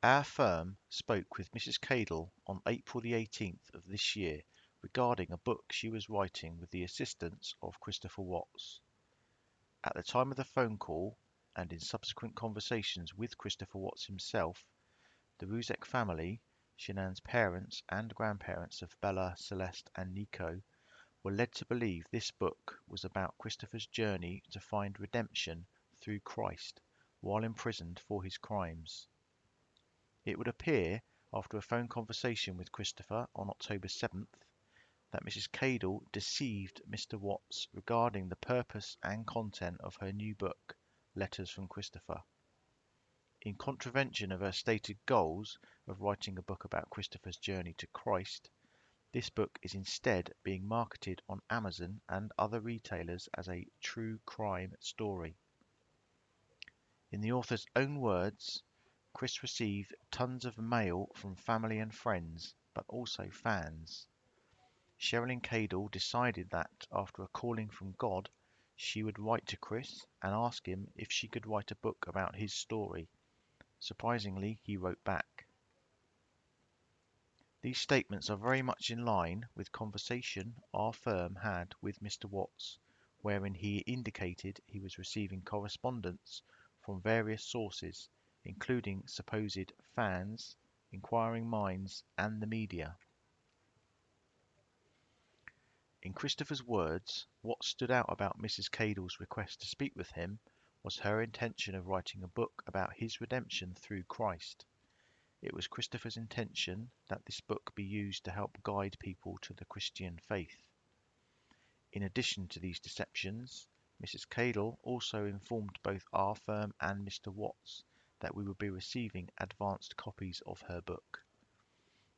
Our firm spoke with Mrs. Cadle on April the 18th of this year regarding a book she was writing with the assistance of Christopher Watts. At the time of the phone call, and in subsequent conversations with Christopher Watts himself, the Rzucek family, Shanann's parents and grandparents of Bella, Celeste and Nico, were led to believe this book was about Christopher's journey to find redemption through Christ while imprisoned for his crimes. It would appear, after a phone conversation with Christopher on October 7th, that Mrs. Cadle deceived Mr. Watts regarding the purpose and content of her new book, Letters from Christopher. In contravention of her stated goals of writing a book about Christopher's journey to Christ, this book is instead being marketed on Amazon and other retailers as a true crime story. In the author's own words, Chris received tons of mail from family and friends, but also fans. Cheryln Cadle decided that, after a calling from God, she would write to Chris and ask him if she could write a book about his story. Surprisingly, he wrote back. These statements are very much in line with conversation our firm had with Mr. Watts, wherein he indicated he was receiving correspondence from various sources, including supposed fans, inquiring minds, and the media. In Christopher's words, what stood out about Mrs. Cadle's request to speak with him was her intention of writing a book about his redemption through Christ. It was Christopher's intention that this book be used to help guide people to the Christian faith. In addition to these deceptions, Mrs. Cadle also informed both our firm and Mr. Watts that we would be receiving advanced copies of her book.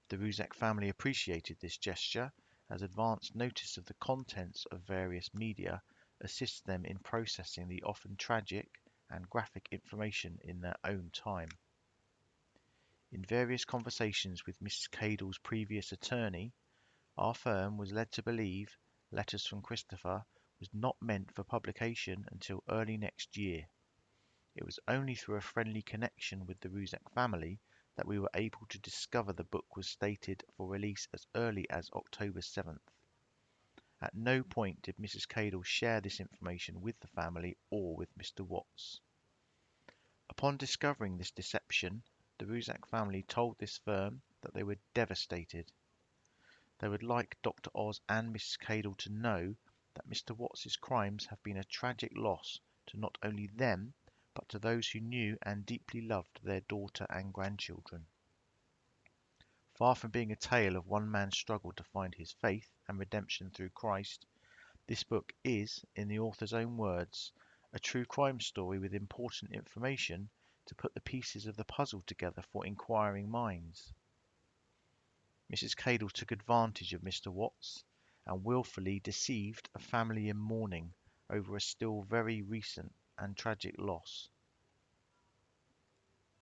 The Rzucek family appreciated this gesture, as advance notice of the contents of various media assists them in processing the often tragic and graphic information in their own time. In various conversations with Mrs. Cadle's previous attorney, our firm was led to believe Letters from Christopher was not meant for publication until early next year. It was only through a friendly connection with the Rzucek family that we were able to discover the book was stated for release as early as October 7th. At no point did Mrs. Cadle share this information with the family or with Mr. Watts. Upon discovering this deception, the Rzucek family told this firm that they were devastated. They would like Dr. Oz and Mrs. Cadle to know that Mr. Watts's crimes have been a tragic loss to not only them, but to those who knew and deeply loved their daughter and grandchildren. Far from being a tale of one man's struggle to find his faith and redemption through Christ, this book is, in the author's own words, a true crime story with important information to put the pieces of the puzzle together for inquiring minds. Mrs. Cadle took advantage of Mr. Watts and wilfully deceived a family in mourning over a still very recent and tragic loss.